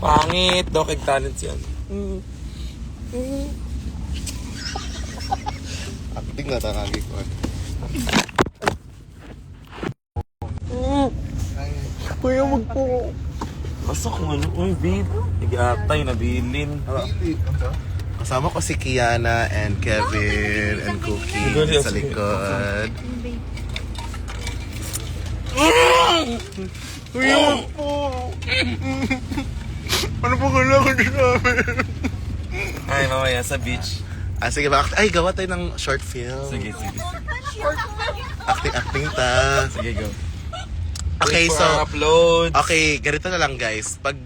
Pangit daw kay talent yan. Acting na takagi ko. Kuya, wag po. Basta kung ano, uy, babe. Nag-atay, nabilin. Kasama ko si Kiana and Kevin and Cookie sa likod. Kuya, wag po. Ano po kailangan din namin? Ay, mamaya sa beach. Sige ba? Ay, gawa tayo ng short film. Sige. Acting ta. Sige, go. Okay, Wait for so our upload. okay, ganito na lang guys. Pag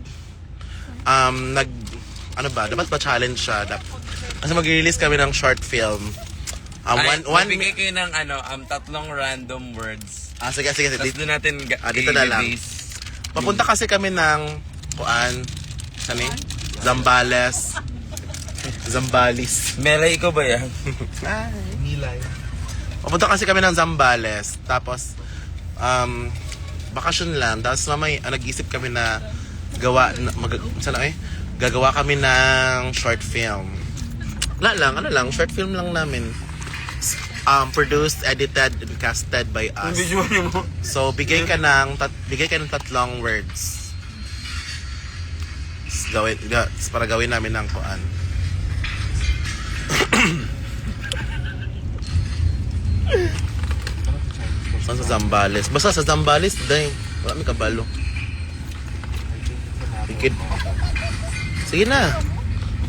dapat pa challenge siya. Kasi mag-release kami ng short film. Magbigay kayo ng tatlong random words. Sige. Tapos doon natin dito na lang. i-release. Papunta kasi kami ng Zambales. Melay, ikaw ba yan? Milay. Papunta kasi kami ng Zambales. Tapos, bakasyon lang. Tapos nag-isip kami na gagawa kami ng short film. Short film lang namin. Produced, edited, and casted by us. Visual mo. So, bigay ka ng tatlong words. Para gawin namin ng kuan. Saan sa Zambales? Basta sa Zambales, dahil wala may kabalo. Ikid. Sige na.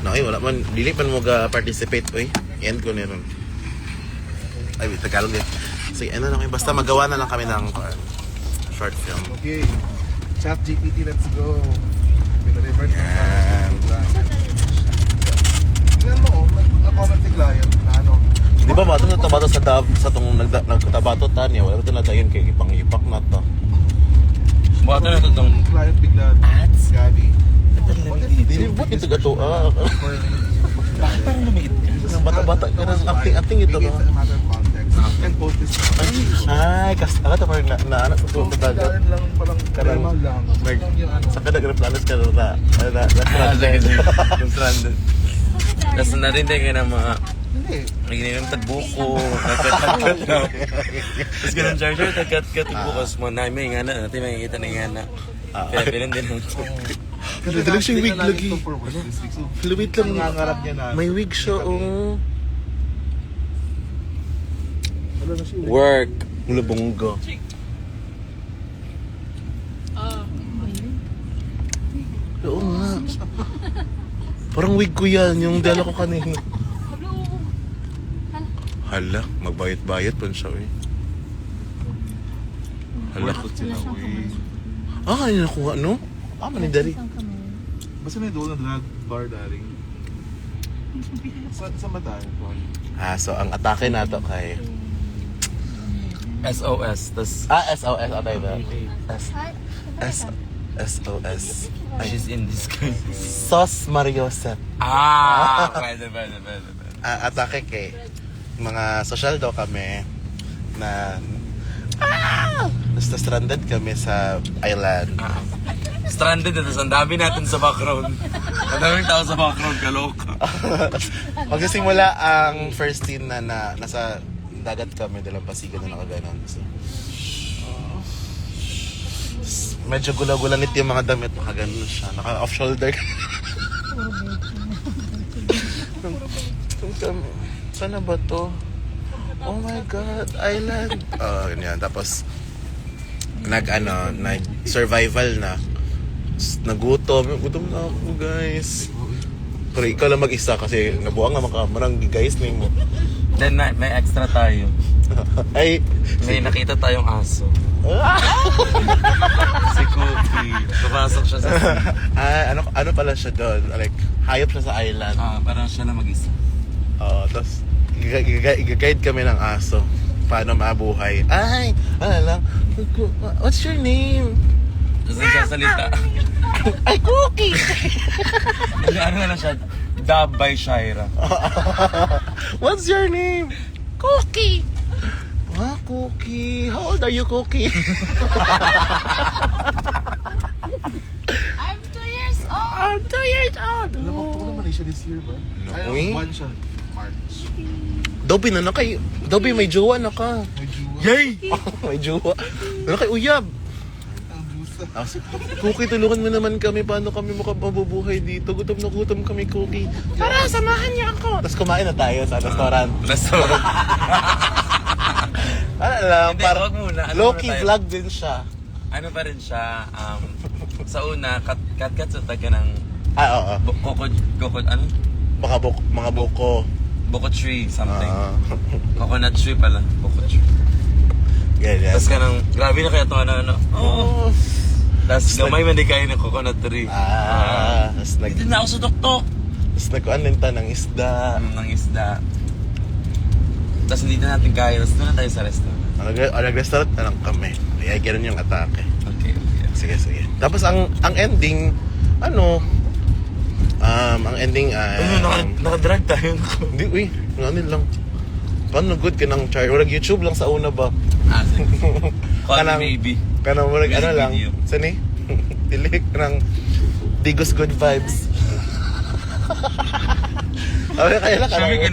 Wala man. Dili man mo ga-participate. End ko na rin. Ay, Tagalog din. Sige, basta magawa na lang kami ng short film. Okay. Chat GPT, let's go. Yan. Tingnan mo, nag-comment si client na Di ba ba? Ito natabato sa itong nagtabato tanya. Wala ito na tayo kay ipang-ipak na ito. Buka na ito itong... client bigla. Ads? Gabi. Hindi ba ito gato? Bakit parang lumikit ka? Bata-bata ka ng acting ito. It's a matter of context. And post this. Ay, ito parang naanak ko ito dagat. Client lang parang karema lang. Sa ka nag-replanos ka na Yung stranded. Tapos narindi kayo ng mga... Hindi. Naginig ng tagbuko, kakat-kakat na. Tapos ganun charger, kakat-kat bukas mo na may ingana, natin makikita na ingana. Kaya pilan din ang ito. Dalag siya wig lagi. Fluid lang. Nangangarap niya na. May wig siya, Work. Mula bongga. Oo nga. Parang wig ko yan, yung dala ko kanina. Hala, magbayot-bayot pa siya, Hala. Kanina nakuha, no? Manidari. Basta may doon na drag bar, darling. Sa mata, Paul. So ang atake na to kay... SOS. Tas SOS, atay ba? SOS. she's in disguise. Sos Mariosep. Pwede. Atake kay mga social daw kami na basta stranded kami sa island. Stranded ito. Ang dami natin sa background. Ang daming tao sa background. Kaloka. Pagkasimula ang first scene na nasa dagat kami, dalampasigan na nakaganon. So, medyo gula-gulanit yung mga damit. Nakaganon siya. Naka-off shoulder. Sana ba to? Oh my God, island. Ganyan. Tapos, nag-survival na. Nagutom na ako, guys. Pero ikaw lang mag-isa kasi nabuang nga marang guys na mo. Then may extra tayo. Ay, May nakita tayong aso. Si Cookie. Pumasok siya sa... ano pala siya doon? Like, hayop siya sa island. Parang siya na mag-isa. Tapos, i-guide kami ng aso. Paano mabuhay. Ay, lang. What's your name? Tapos nagsasalita. Ay, Cookie! Ano na siya? Dubbed by Shira. What's your name? Cookie! Cookie. How old are you, Cookie? I'm 2 years old. siya this year ba? Uy. Ay, 1 siya. March. Dobby na kay... Dobby, may jowa na ka. May juwa. Yay! May jowa. Na kay Uyab. Ang juice. Cookie, tulungan mo naman kami. Paano kami mabubuhay dito? Gutom na gutom kami, Cookie. Tara, samahan niya ako. Tapos kumain na tayo sa restaurant. Restaurant. Ano lang, Hindi, parang wag muna. Ano low-key muna tayo? vlog din siya. Ano pa rin siya, sa una, kat sa taga ng Oo. ano? Mga buko. Boko tree, something. Ah. Coconut tree pala. Boko tree. Ganyan. Tapos ka nang, grabe na kaya ito ano. Oh. Tapos gamay man di kayo ng coconut tree. Tapos Dito na ako sa tuktok. nagkuhan din ta ng isda. Ng isda. Tapos hindi na natin kaya. Tapos doon na tayo sa restaurant. Nag-restaurant na lang kami. Kaya ganun yung atake. Okay. Sige. Tapos ang ending, ang ending ay... Nakadrag tayo. Hindi, uy. Ano lang. Paano good ka ng char? Walang YouTube lang sa una ba? Sige. Call Kanang- me maybe. Kanang walang Music lang. video. Sani? Dilik ng Digos Good Vibes. Kaya lang Sabi ka,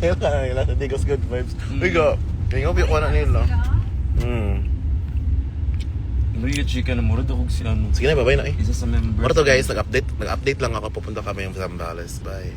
Kaya lang sa Digos Good Vibes. Uy go. Kaya nga ko na nila. Maria Chica na murad ako si ano. Sige na, bye-bye na eh. Isa sa member. Para to guys, nag-update lang ako. Pupunta kami yung Zambales. Bye.